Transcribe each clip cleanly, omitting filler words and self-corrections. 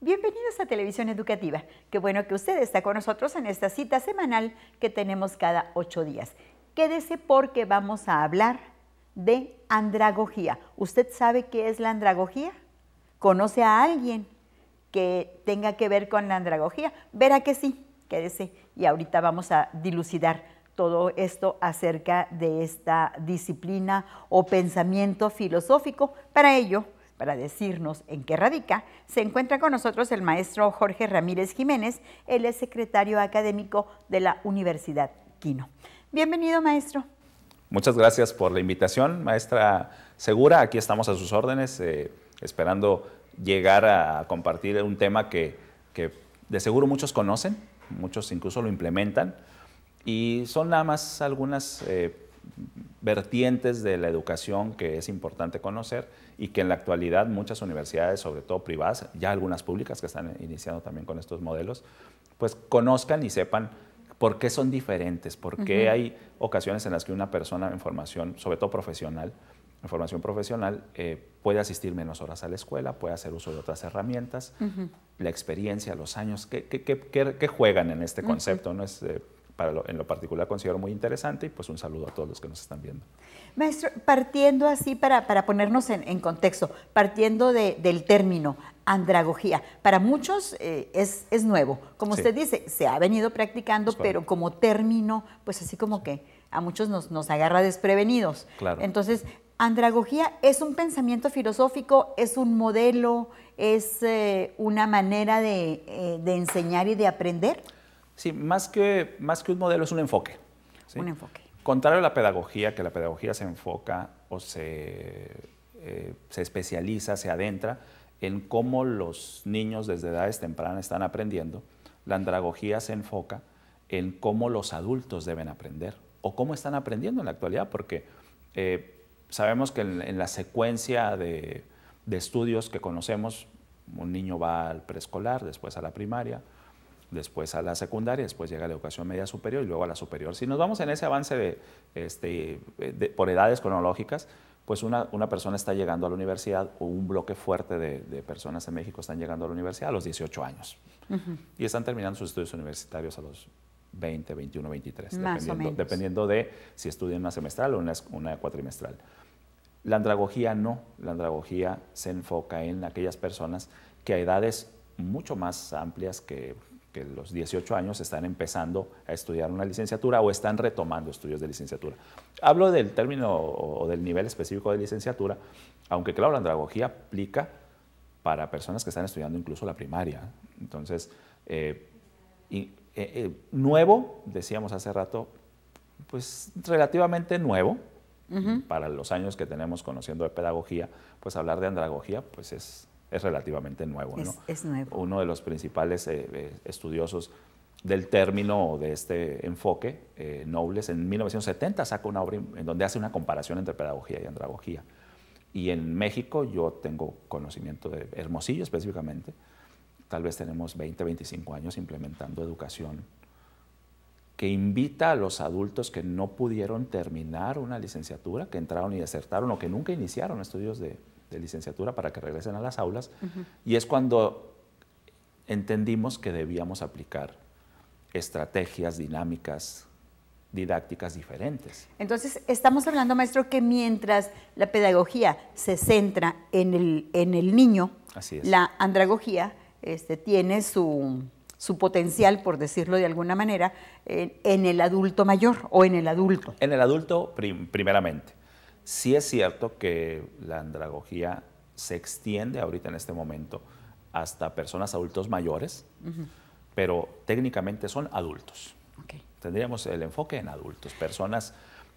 Bienvenidos a Televisión Educativa. Qué bueno que usted está con nosotros en esta cita semanal que tenemos cada 8 días. Quédese porque vamos a hablar de andragogía. ¿Usted sabe qué es la andragogía? ¿Conoce a alguien que tenga que ver con la andragogía? Verá que sí, quédese y ahorita vamos a dilucidar todo esto acerca de esta disciplina o pensamiento filosófico. Para ello, para decirnos en qué radica, se encuentra con nosotros el maestro Jorge Ramírez Jiménez. Él es secretario académico de la Universidad Quino. Bienvenido, maestro. Muchas gracias por la invitación, maestra Segura. Aquí estamos a sus órdenes, esperando llegar a compartir un tema que de seguro muchos conocen, muchos incluso lo implementan, y son nada más algunas vertientes de la educación que es importante conocer y que en la actualidad muchas universidades, sobre todo privadas, ya algunas públicas que están iniciando también con estos modelos, pues conozcan y sepan por qué son diferentes, por qué hay ocasiones en las que una persona en formación, sobre todo profesional, en formación profesional, puede asistir menos horas a la escuela, puede hacer uso de otras herramientas, la experiencia, los años, ¿qué juegan en este concepto? ¿No? En lo particular considero muy interesante y pues un saludo a todos los que nos están viendo. Maestro, partiendo así para ponernos en contexto, partiendo del término andragogía, para muchos es nuevo, como usted dice, se ha venido practicando, pero como término, pues así como que a muchos nos agarra desprevenidos. Claro. Entonces, andragogía es un pensamiento filosófico, es un modelo, es una manera de enseñar y de aprender. Sí, más que un modelo es un enfoque. ¿Sí? Un enfoque. Contrario a la pedagogía, que la pedagogía se enfoca o se especializa, se adentra en cómo los niños desde edades tempranas están aprendiendo, la andragogía se enfoca en cómo los adultos deben aprender o cómo están aprendiendo en la actualidad, porque sabemos que en la secuencia de estudios que conocemos, un niño va al preescolar, después a la primaria, después a la secundaria, después llega a la educación media superior y luego a la superior. Si nos vamos en ese avance por edades cronológicas, pues una persona está llegando a la universidad, o un bloque fuerte de personas en México están llegando a la universidad a los 18 años. Y están terminando sus estudios universitarios a los 20, 21, 23, dependiendo de si estudian una semestral o una cuatrimestral. La andragogía no, la andragogía se enfoca en aquellas personas que a edades mucho más amplias que los 18 años están empezando a estudiar una licenciatura o están retomando estudios de licenciatura. Hablo del término o del nivel específico de licenciatura, aunque claro, la andragogía aplica para personas que están estudiando incluso la primaria. Entonces, nuevo, decíamos hace rato, pues relativamente nuevo, para los años que tenemos conociendo de pedagogía, pues hablar de andragogía pues es relativamente nuevo, ¿no? Es nuevo. Uno de los principales estudiosos del término o de este enfoque, Knowles, en 1970 saca una obra en donde hace una comparación entre pedagogía y andragogía. Y en México yo tengo conocimiento de Hermosillo específicamente, tal vez tenemos 20, 25 años implementando educación que invita a los adultos que no pudieron terminar una licenciatura, que entraron y desertaron o que nunca iniciaron estudios de licenciatura para que regresen a las aulas, y es cuando entendimos que debíamos aplicar estrategias, dinámicas, didácticas diferentes. Entonces, estamos hablando, maestro, que mientras la pedagogía se centra en el niño, así es, la andragogía tiene su potencial, por decirlo de alguna manera, en el adulto mayor o en el adulto. En el adulto, primeramente. Sí es cierto que la andragogía se extiende ahorita en este momento hasta personas adultos mayores, pero técnicamente son adultos. Okay. Tendríamos el enfoque en adultos, personas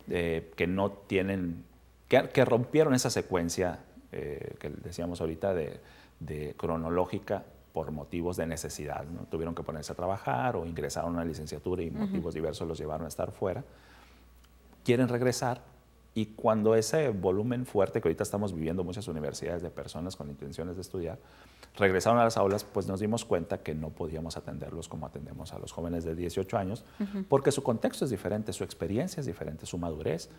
que no tienen, que rompieron esa secuencia que decíamos ahorita de cronológica por motivos de necesidad, ¿no? Tuvieron que ponerse a trabajar o ingresaron a una licenciatura y motivos diversos los llevaron a estar fuera. Quieren regresar. Y cuando ese volumen fuerte que ahorita estamos viviendo muchas universidades de personas con intenciones de estudiar, regresaron a las aulas, pues nos dimos cuenta que no podíamos atenderlos como atendemos a los jóvenes de 18 años, porque su contexto es diferente, su experiencia es diferente, su madurez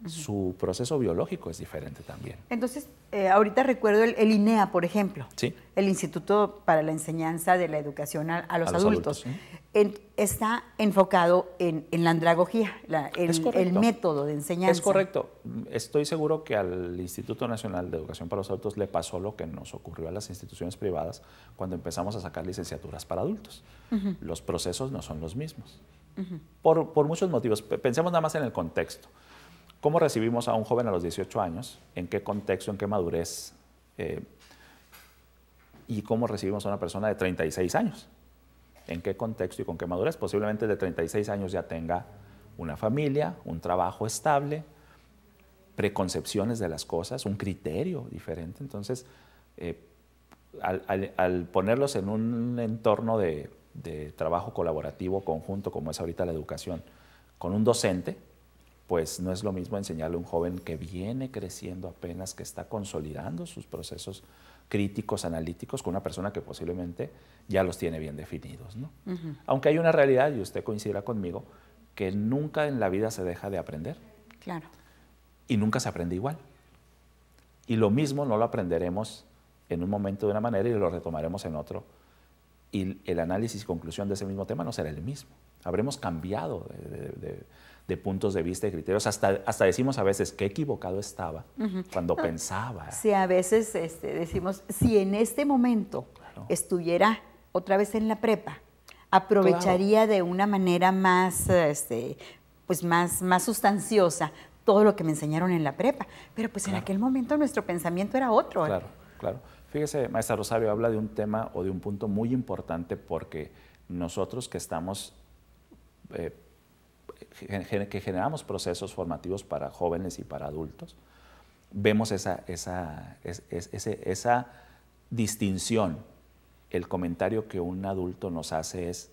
su proceso biológico es diferente también. Entonces, ahorita recuerdo el INEA, por ejemplo, Sí. el Instituto para la Enseñanza de la Educación a los Adultos. Está enfocado en la andragogía, el método de enseñanza. Es correcto. Estoy seguro que al Instituto Nacional de Educación para los Adultos le pasó lo que nos ocurrió a las instituciones privadas cuando empezamos a sacar licenciaturas para adultos. Los procesos no son los mismos. Por muchos motivos. Pensemos nada más en el contexto. ¿Cómo recibimos a un joven a los 18 años? ¿En qué contexto, en qué madurez? ¿Y cómo recibimos a una persona de 36 años? ¿En qué contexto y con qué madurez? Posiblemente de 36 años ya tenga una familia, un trabajo estable, preconcepciones de las cosas, un criterio diferente. Entonces, al ponerlos en un entorno de trabajo colaborativo conjunto, como es ahorita la educación, con un docente, pues no es lo mismo enseñarle a un joven que viene creciendo apenas, que está consolidando sus procesos críticos, analíticos, con una persona que posiblemente ya los tiene bien definidos, ¿no? Aunque hay una realidad, y usted coincidirá conmigo, que nunca en la vida se deja de aprender. Claro. Y nunca se aprende igual. Y lo mismo no lo aprenderemos en un momento de una manera y lo retomaremos en otro. Y el análisis y conclusión de ese mismo tema no será el mismo. Habremos cambiado de puntos de vista y criterios. Hasta decimos a veces qué equivocado estaba cuando pensaba. Sí, a veces decimos, si en este momento estuviera otra vez en la prepa, aprovecharía de una manera más, pues más sustanciosa todo lo que me enseñaron en la prepa. Pero pues en aquel momento nuestro pensamiento era otro. Claro, claro. Fíjese, maestra Rosario, habla de un tema o de un punto muy importante, porque nosotros que estamos, que generamos procesos formativos para jóvenes y para adultos, vemos esa distinción. El comentario que un adulto nos hace es: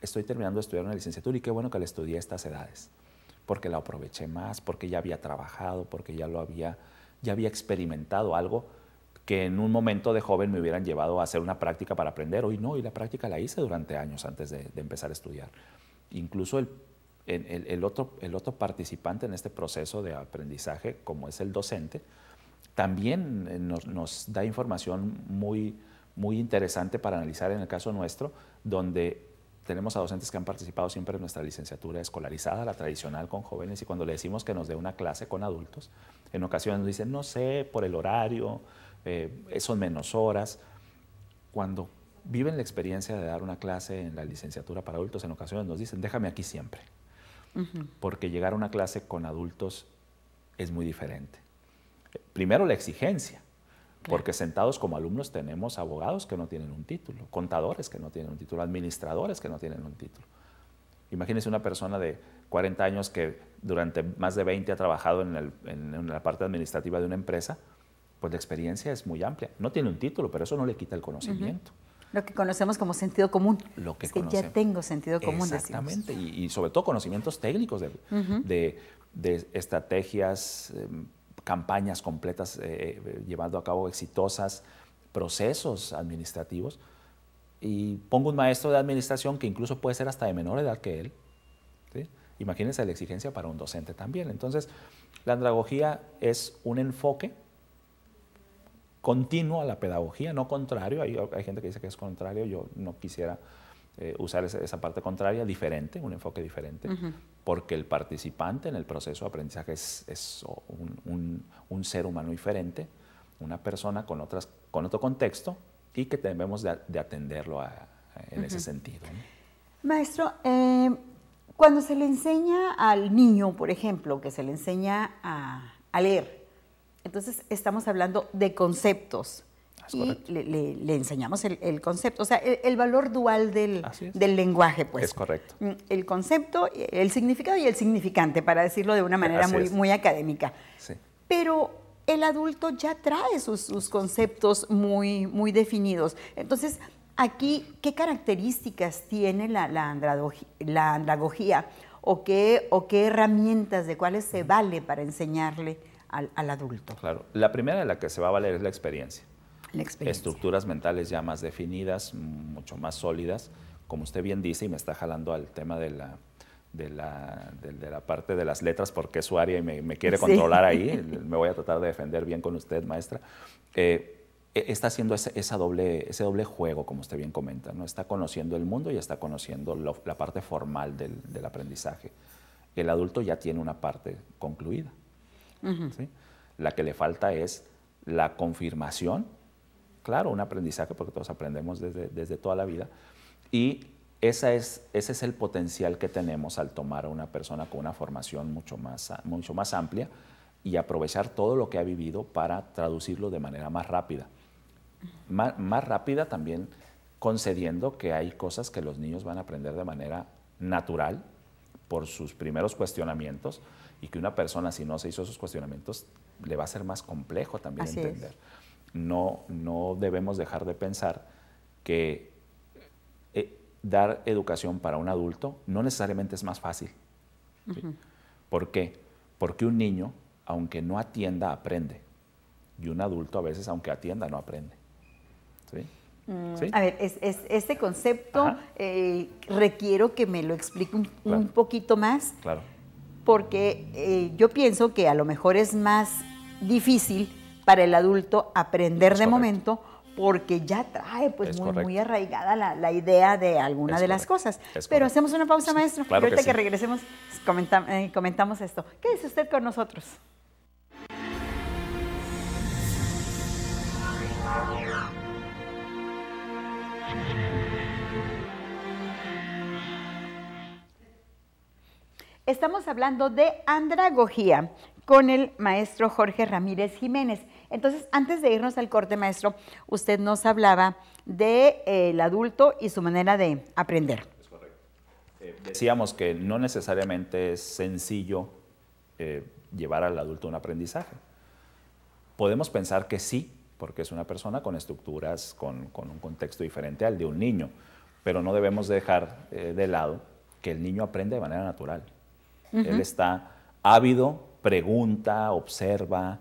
estoy terminando de estudiar una licenciatura y qué bueno que la estudié a estas edades, porque la aproveché más, porque ya había trabajado, porque ya había experimentado algo que en un momento de joven me hubieran llevado a hacer una práctica para aprender. Hoy no, y la práctica la hice durante años antes de empezar a estudiar. Incluso el otro participante en este proceso de aprendizaje, como es el docente, también nos da información muy interesante para analizar en el caso nuestro, donde tenemos a docentes que han participado siempre en nuestra licenciatura escolarizada, la tradicional con jóvenes, y cuando le decimos que nos dé una clase con adultos, en ocasiones nos dicen: no sé, por el horario, son menos horas. Cuando viven la experiencia de dar una clase en la licenciatura para adultos, en ocasiones nos dicen: déjame aquí siempre, porque llegar a una clase con adultos es muy diferente. Primero, la exigencia, porque sentados como alumnos tenemos abogados que no tienen un título, contadores que no tienen un título, administradores que no tienen un título. Imagínense una persona de 40 años que durante más de 20 ha trabajado en la parte administrativa de una empresa. Pues la experiencia es muy amplia. No tiene un título, pero eso no le quita el conocimiento. Lo que conocemos como sentido común. Lo que ya tengo sentido común. Exactamente, y sobre todo conocimientos técnicos de estrategias, campañas completas llevando a cabo exitosas, procesos administrativos. Y pongo un maestro de administración que incluso puede ser hasta de menor edad que él, ¿sí? Imagínense la exigencia para un docente también. Entonces, la andragogía es un enfoque continuo a la pedagogía, no contrario. Hay gente que dice que es contrario. Yo no quisiera usar esa parte contraria, diferente, un enfoque diferente, porque el participante en el proceso de aprendizaje es un ser humano diferente, una persona con otro contexto, y que debemos de atenderlo en ese sentido, ¿no? Maestro, cuando se le enseña al niño, por ejemplo, que se le enseña a leer, entonces estamos hablando de conceptos y le enseñamos el concepto, o sea, el valor dual del lenguaje, pues. Es correcto. El concepto, el significado y el significante, para decirlo de una manera muy académica. Sí. Pero el adulto ya trae sus conceptos muy definidos. Entonces, aquí, ¿qué características tiene la andragogía o qué herramientas, de cuáles se vale para enseñarle al adulto? Claro, la primera de la que se va a valer es la experiencia. Estructuras mentales ya más definidas, mucho más sólidas, como usted bien dice, y me está jalando al tema de de la parte de las letras porque es su área y me quiere controlar ahí. Me voy a tratar de defender bien con usted, maestra. Está haciendo ese doble juego, como usted bien comenta, ¿no? Está conociendo el mundo y está conociendo la parte formal del aprendizaje. El adulto ya tiene una parte concluida. ¿Sí? La que le falta es la confirmación, claro, un aprendizaje, porque todos aprendemos desde toda la vida, y ese es el potencial que tenemos al tomar a una persona con una formación mucho más amplia y aprovechar todo lo que ha vivido para traducirlo de manera más rápida. Más rápida también concediendo que hay cosas que los niños van a aprender de manera natural por sus primeros cuestionamientos y que una persona, si no se hizo esos cuestionamientos, le va a ser más complejo también entender. No debemos dejar de pensar que dar educación para un adulto no necesariamente es más fácil. ¿Sí? ¿Por qué? Porque un niño, aunque no atienda, aprende. Y un adulto a veces, aunque atienda, no aprende. ¿Sí? ¿Sí? A ver, este concepto requiero que me lo explique un poquito más. Claro. Porque yo pienso que a lo mejor es más difícil para el adulto aprender de momento porque ya trae pues muy arraigada la idea de alguna de las cosas. Pero hacemos una pausa, maestro. Claro, y ahorita que regresemos comentamos esto. Quédese usted con nosotros. Estamos hablando de andragogía con el maestro Jorge Ramírez Jiménez. Entonces, antes de irnos al corte, maestro, usted nos hablaba del adulto y su manera de aprender. Es correcto. Decíamos que no necesariamente es sencillo llevar al adulto un aprendizaje. Podemos pensar que sí, porque es una persona con estructuras, con un contexto diferente al de un niño, pero no debemos dejar de lado que el niño aprende de manera natural. Él está ávido, pregunta, observa.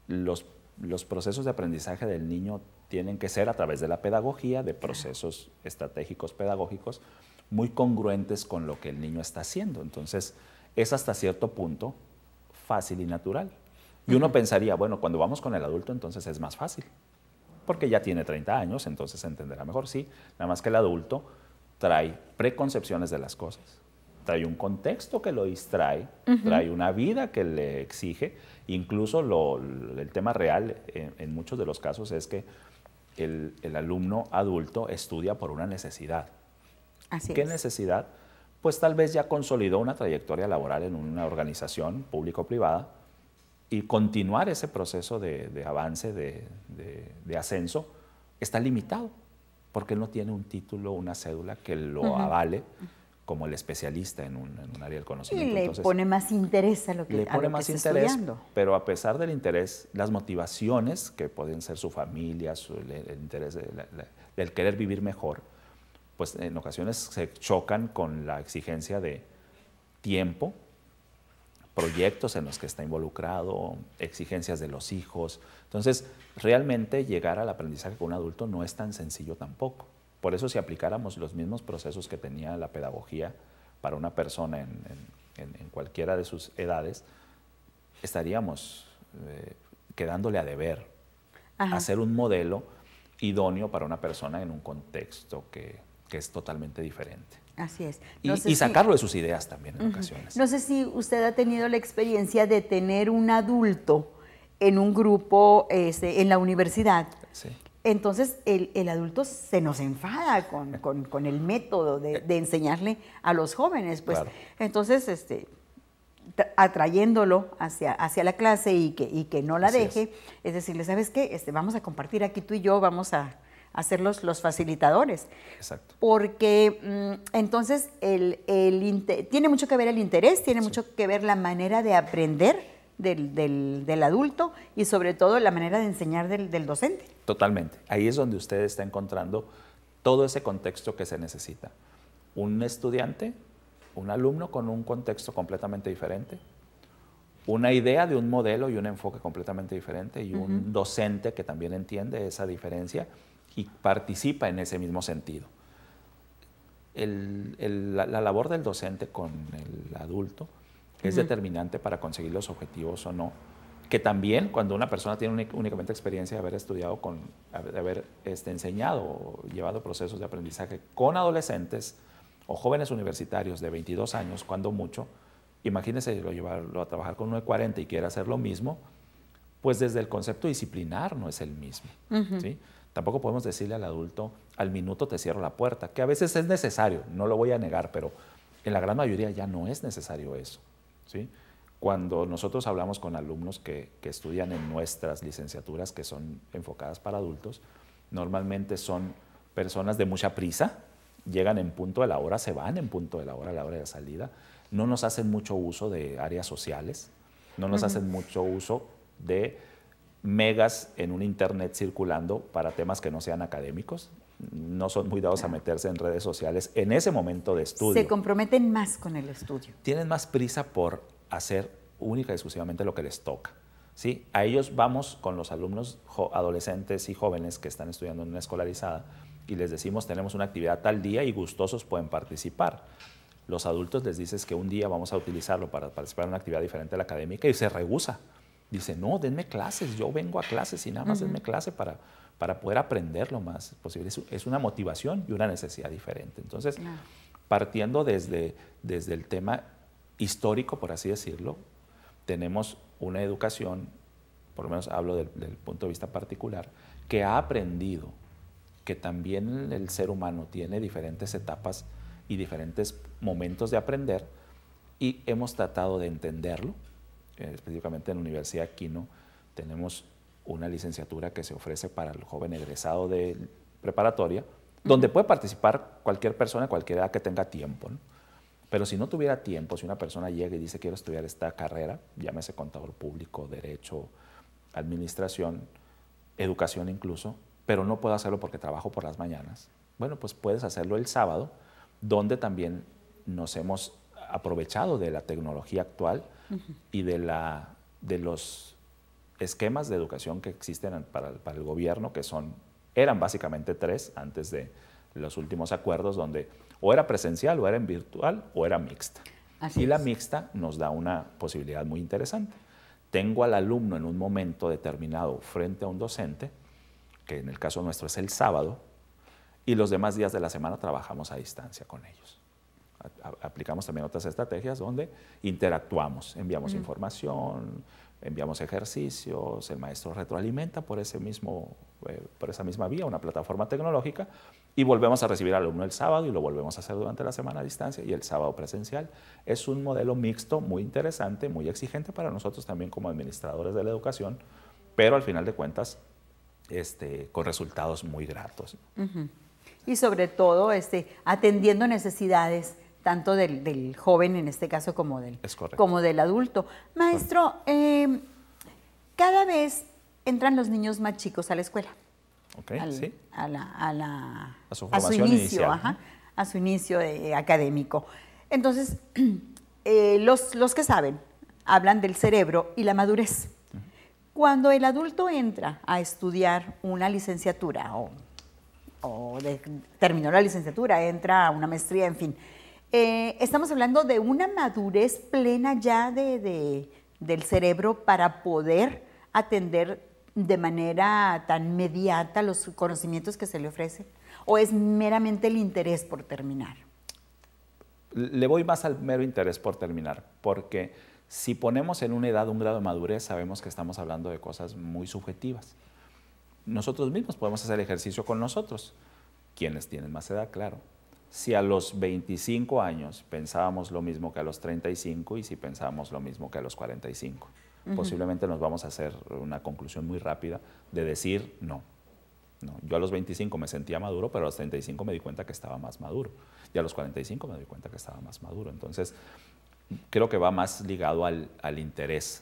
Los procesos de aprendizaje del niño tienen que ser a través de la pedagogía, de procesos estratégicos pedagógicos muy congruentes con lo que el niño está haciendo. Entonces, es hasta cierto punto fácil y natural. Y uno pensaría, bueno, cuando vamos con el adulto entonces es más fácil, porque ya tiene 30 años, entonces entenderá mejor. Sí, nada más que el adulto trae preconcepciones de las cosas. Trae un contexto que lo distrae, trae una vida que le exige. Incluso el tema real en muchos de los casos es que el alumno adulto estudia por una necesidad. ¿Qué necesidad? Pues tal vez ya consolidó una trayectoria laboral en una organización público-privada y continuar ese proceso de avance, de ascenso, está limitado porque él no tiene un título, una cédula que lo avale como el especialista en un área del conocimiento. Y le pone más interés a lo que, está estudiando. Pero a pesar del interés, las motivaciones, que pueden ser su familia, el interés del querer vivir mejor, pues en ocasiones se chocan con la exigencia de tiempo, proyectos en los que está involucrado, exigencias de los hijos. Entonces, realmente llegar al aprendizaje con un adulto no es tan sencillo tampoco. Por eso, si aplicáramos los mismos procesos que tenía la pedagogía para una persona en cualquiera de sus edades, estaríamos quedándole a deber hacer un modelo idóneo para una persona en un contexto que es totalmente diferente. Así es. Y sacarlo de sus ideas también en ocasiones. No sé si usted ha tenido la experiencia de tener un adulto en un grupo en la universidad. Sí. Entonces, el adulto se nos enfada con el método de enseñarle a los jóvenes. Pues. Claro. Entonces, atrayéndolo hacia la clase y que no la deje, es decirle, ¿sabes qué? Vamos a compartir aquí tú y yo, vamos a ser los facilitadores. Exacto. Porque entonces tiene mucho que ver el interés, tiene mucho que ver la manera de aprender del adulto y sobre todo la manera de enseñar del docente. Totalmente. Ahí es donde usted está encontrando todo ese contexto que se necesita. Un estudiante, un alumno con un contexto completamente diferente, una idea de un modelo y un enfoque completamente diferente y un docente que también entiende esa diferencia y participa en ese mismo sentido. la labor del docente con el adulto es determinante para conseguir los objetivos o no. Que también cuando una persona tiene únicamente experiencia de haber estudiado, de haber enseñado o llevado procesos de aprendizaje con adolescentes o jóvenes universitarios de 22 años, cuando mucho, imagínese llevarlo a trabajar con uno de 40 y quiere hacer lo mismo, pues desde el concepto disciplinar no es el mismo. ¿Sí? Tampoco podemos decirle al adulto, al minuto te cierro la puerta, que a veces es necesario, no lo voy a negar, pero en la gran mayoría ya no es necesario eso. ¿Sí? Cuando nosotros hablamos con alumnos que estudian en nuestras licenciaturas que son enfocadas para adultos, normalmente son personas de mucha prisa, llegan en punto de la hora, se van en punto de la hora de salida, no nos hacen mucho uso de áreas sociales, no nos hacen mucho uso de megas en un internet circulando para temas que no sean académicos, no son muy dados a meterse en redes sociales en ese momento de estudio. Se comprometen más con el estudio. Tienen más prisa por hacer única y exclusivamente lo que les toca. ¿Sí? A ellos vamos con los alumnos adolescentes y jóvenes que están estudiando en una escolarizada y les decimos tenemos una actividad tal día y gustosos pueden participar. Los adultos les dices que un día vamos a utilizarlo para participar en una actividad diferente a la académica y se rehúsa. Dice, no, denme clases, yo vengo a clases y nada más denme clase para poder aprender lo más posible. Es una motivación y una necesidad diferente. Entonces, partiendo desde el tema histórico, por así decirlo, tenemos una educación, por lo menos hablo del punto de vista particular, que ha aprendido que también el ser humano tiene diferentes etapas y diferentes momentos de aprender y hemos tratado de entenderlo. Específicamente en la Universidad Quino tenemos una licenciatura que se ofrece para el joven egresado de preparatoria, donde puede participar cualquier persona, cualquier edad que tenga tiempo, ¿no? Pero si no tuviera tiempo, si una persona llega y dice quiero estudiar esta carrera, llámese contador público, derecho, administración, educación incluso, pero no puedo hacerlo porque trabajo por las mañanas, bueno, pues puedes hacerlo el sábado, donde también nos hemos aprovechado de la tecnología actual y de los esquemas de educación que existen para el gobierno, que eran básicamente 3 antes de los últimos acuerdos, donde o era presencial, o era en virtual, o era mixta. Y la mixta nos da una posibilidad muy interesante. Tengo al alumno en un momento determinado frente a un docente, que en el caso nuestro es el sábado, y los demás días de la semana trabajamos a distancia con ellos. Aplicamos también otras estrategias donde interactuamos, enviamos información, enviamos ejercicios, el maestro retroalimenta por esa misma vía, una plataforma tecnológica, y volvemos a recibir al alumno el sábado y lo volvemos a hacer durante la semana a distancia y el sábado presencial. Es un modelo mixto muy interesante, muy exigente para nosotros también como administradores de la educación, pero al final de cuentas con resultados muy gratos. Y sobre todo atendiendo necesidades tanto del joven, en este caso, como del adulto. Maestro, cada vez entran los niños más chicos a la escuela. ¿Sí? A su inicio, a su inicio académico. Entonces, los que saben hablan del cerebro y la madurez. Cuando el adulto entra a estudiar una licenciatura terminó la licenciatura, entra a una maestría, en fin, estamos hablando de una madurez plena ya del cerebro para poder atender de manera tan inmediata los conocimientos que se le ofrecen, o es meramente el interés por terminar. Le voy más al mero interés por terminar, porque si ponemos en una edad un grado de madurez, sabemos que estamos hablando de cosas muy subjetivas. Nosotros mismos podemos hacer ejercicio con nosotros, quienes tienen más edad, claro. Si a los 25 años pensábamos lo mismo que a los 35 y si pensábamos lo mismo que a los 45, posiblemente nos vamos a hacer una conclusión muy rápida de decir no. Yo a los 25 me sentía maduro, pero a los 35 me di cuenta que estaba más maduro. Y a los 45 me di cuenta que estaba más maduro. Entonces, creo que va más ligado al interés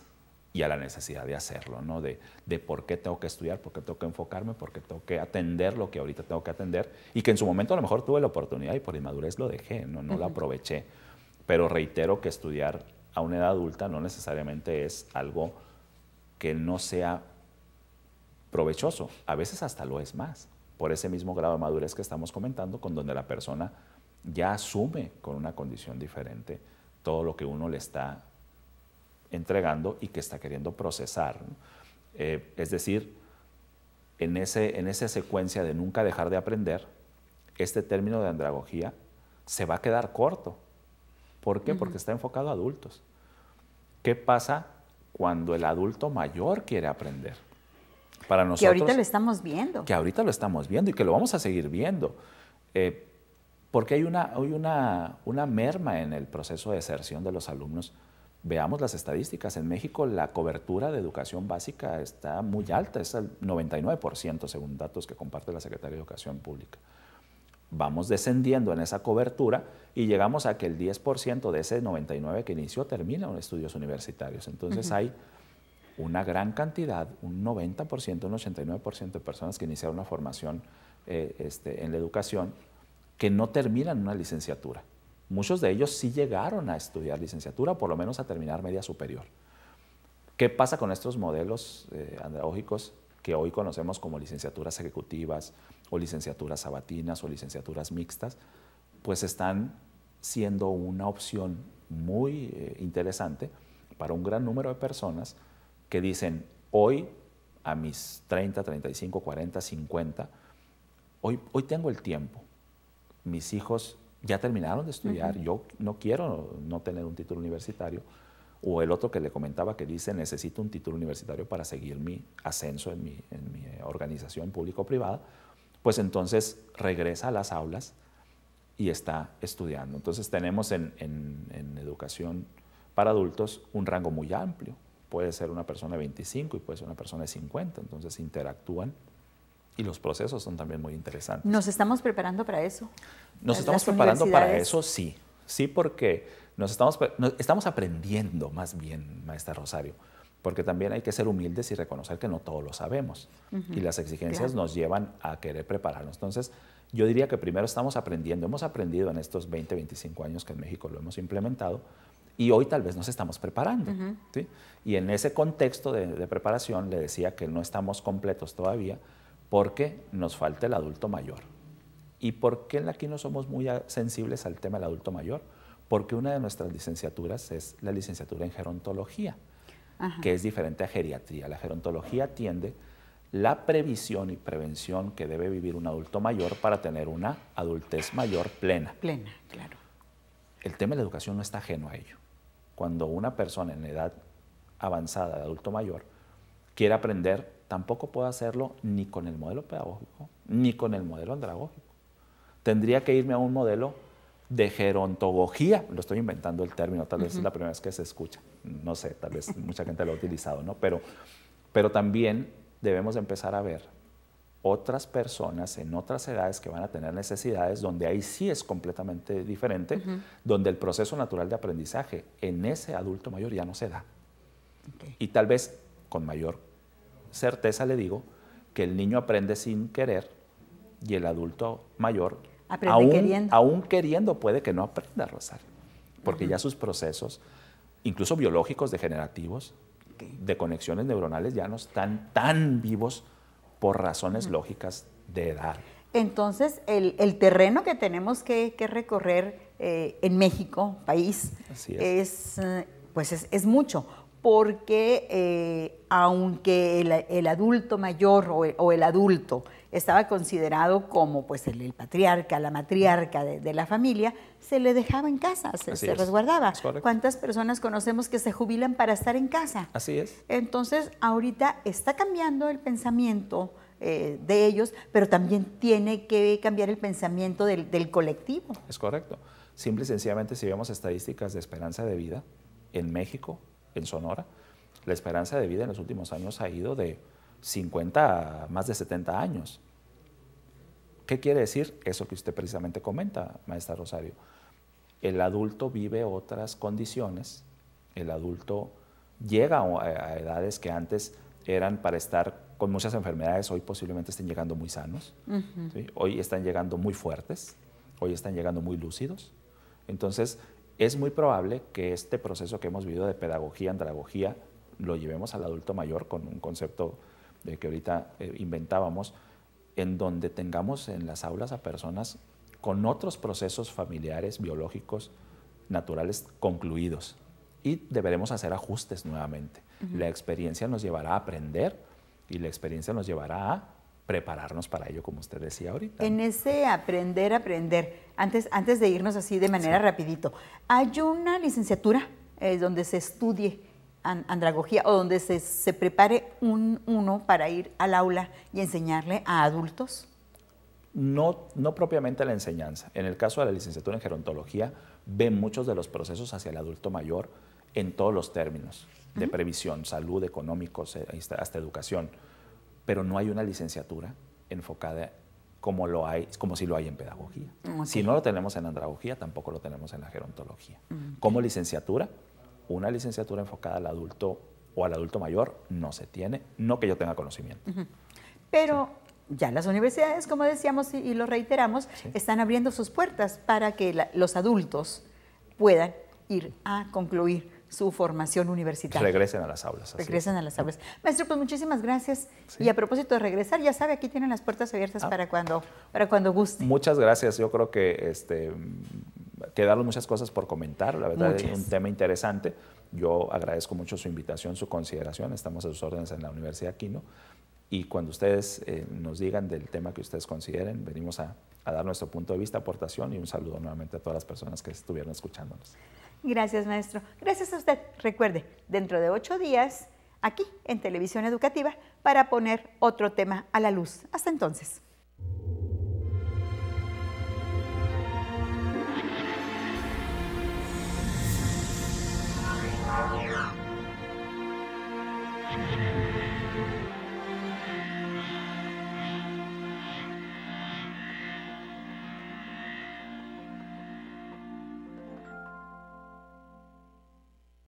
y a la necesidad de hacerlo, ¿no? De por qué tengo que estudiar, por qué tengo que enfocarme, por qué tengo que atender lo que ahorita tengo que atender y que en su momento a lo mejor tuve la oportunidad y por inmadurez lo dejé, no lo aproveché. Pero reitero que estudiar a una edad adulta no necesariamente es algo que no sea provechoso, a veces hasta lo es más, por ese mismo grado de madurez que estamos comentando, con donde la persona ya asume con una condición diferente todo lo que uno le está entregando y que está queriendo procesar, ¿no? Es decir, en esa secuencia de nunca dejar de aprender, este término de andragogía se va a quedar corto. ¿Por qué? Porque está enfocado a adultos. ¿Qué pasa cuando el adulto mayor quiere aprender? Para nosotros, que ahorita lo estamos viendo. Que ahorita lo estamos viendo y que lo vamos a seguir viendo. Porque hay una merma en el proceso de deserción de los alumnos. Veamos las estadísticas. En México la cobertura de educación básica está muy alta, es el 99% según datos que comparte la Secretaría de Educación Pública. Vamos descendiendo en esa cobertura y llegamos a que el 10% de ese 99% que inició termina en estudios universitarios. Entonces hay una gran cantidad, un 90%, un 89% de personas que iniciaron una formación en la educación que no terminan una licenciatura. Muchos de ellos sí llegaron a estudiar licenciatura, o por lo menos a terminar media superior. ¿Qué pasa con estos modelos andragógicos que hoy conocemos como licenciaturas ejecutivas o licenciaturas sabatinas o licenciaturas mixtas? Pues están siendo una opción muy interesante para un gran número de personas que dicen, hoy a mis 30, 35, 40, 50, hoy tengo el tiempo. Mis hijos ya terminaron de estudiar, yo no quiero no tener un título universitario. O el otro que le comentaba que dice, necesito un título universitario para seguir mi ascenso en mi organización público-privada, pues entonces regresa a las aulas y está estudiando. Entonces tenemos en educación para adultos un rango muy amplio. Puede ser una persona de 25 y puede ser una persona de 50, entonces interactúan y los procesos son también muy interesantes. ¿Nos estamos preparando para eso? Nos estamos preparando para eso, sí. Sí, porque estamos aprendiendo más bien, maestra Rosario, porque también hay que ser humildes y reconocer que no todo lo sabemos. Y las exigencias nos llevan a querer prepararnos. Entonces, yo diría que primero estamos aprendiendo. Hemos aprendido en estos 20, 25 años que en México lo hemos implementado y hoy tal vez nos estamos preparando. ¿Sí? Y en ese contexto de preparación le decía que no estamos completos todavía porque nos falta el adulto mayor. ¿Y por qué aquí no somos muy sensibles al tema del adulto mayor? Porque una de nuestras licenciaturas es la licenciatura en gerontología, que es diferente a geriatría. La gerontología atiende la previsión y prevención que debe vivir un adulto mayor para tener una adultez mayor plena. Plena, claro. El tema de la educación no está ajeno a ello. Cuando una persona en edad avanzada de adulto mayor quiere aprender, tampoco puede hacerlo ni con el modelo pedagógico, ni con el modelo andragógico. Tendría que irme a un modelo de gerontología, lo estoy inventando el término, tal vez es la primera vez que se escucha, no sé, tal vez mucha gente lo ha utilizado, ¿no? Pero también debemos empezar a ver otras personas en otras edades que van a tener necesidades donde ahí sí es completamente diferente, donde el proceso natural de aprendizaje en ese adulto mayor ya no se da. Y tal vez con mayor certeza le digo que el niño aprende sin querer y el adulto mayor aún queriendo puede que no aprenda, Rosario, porque ya sus procesos, incluso biológicos, degenerativos, de conexiones neuronales, ya no están tan vivos por razones lógicas de edad. Entonces, el terreno que tenemos que recorrer en México, país, es mucho, porque aunque el adulto mayor o el adulto estaba considerado como pues, el patriarca, la matriarca de la familia, se le dejaba en casa, se resguardaba. ¿Cuántas personas conocemos que se jubilan para estar en casa? Así es. Entonces, ahorita está cambiando el pensamiento de ellos, pero también tiene que cambiar el pensamiento del colectivo. Es correcto. Simple y sencillamente, si vemos estadísticas de esperanza de vida en México, en Sonora, la esperanza de vida en los últimos años ha ido de 50 a más de 70 años. ¿Qué quiere decir? Eso que usted precisamente comenta, maestra Rosario. El adulto vive otras condiciones, el adulto llega a edades que antes eran para estar con muchas enfermedades, hoy posiblemente estén llegando muy sanos, ¿sí? Hoy están llegando muy fuertes, hoy están llegando muy lúcidos. Entonces, es muy probable que este proceso que hemos vivido de pedagogía, andragogía, lo llevemos al adulto mayor con un concepto que ahorita inventábamos, en donde tengamos en las aulas a personas con otros procesos familiares, biológicos, naturales concluidos. Y deberemos hacer ajustes nuevamente. La experiencia nos llevará a aprender y la experiencia nos llevará a prepararnos para ello, como usted decía ahorita. En ese aprender, antes de irnos así de manera rapidito, ¿hay una licenciatura donde se estudie andragogía o donde se prepare uno para ir al aula y enseñarle a adultos? No propiamente la enseñanza. En el caso de la licenciatura en gerontología, ve muchos de los procesos hacia el adulto mayor en todos los términos de previsión, salud, económicos, hasta educación. Pero no hay una licenciatura enfocada como si lo hay en pedagogía. Okay. Si no lo tenemos en andragogía, tampoco lo tenemos en la gerontología. Como licenciatura, una licenciatura enfocada al adulto o al adulto mayor no se tiene, no que yo tenga conocimiento. Pero ya las universidades, como decíamos y lo reiteramos, están abriendo sus puertas para que los adultos puedan ir a concluir su formación universitaria. Regresen a las aulas. Regresen a las aulas. Maestro, pues muchísimas gracias. Y a propósito de regresar, ya sabe, aquí tienen las puertas abiertas para cuando guste. Muchas gracias. Yo creo que quedaron muchas cosas por comentar. La verdad es un tema interesante. Yo agradezco mucho su invitación, su consideración. Estamos a sus órdenes en la Universidad Quino. Y cuando ustedes nos digan del tema que ustedes consideren, venimos a dar nuestro punto de vista, aportación y un saludo nuevamente a todas las personas que estuvieron escuchándonos. Gracias, maestro. Gracias a usted. Recuerde, dentro de 8 días, aquí en Televisión Educativa, para poner otro tema a la luz. Hasta entonces.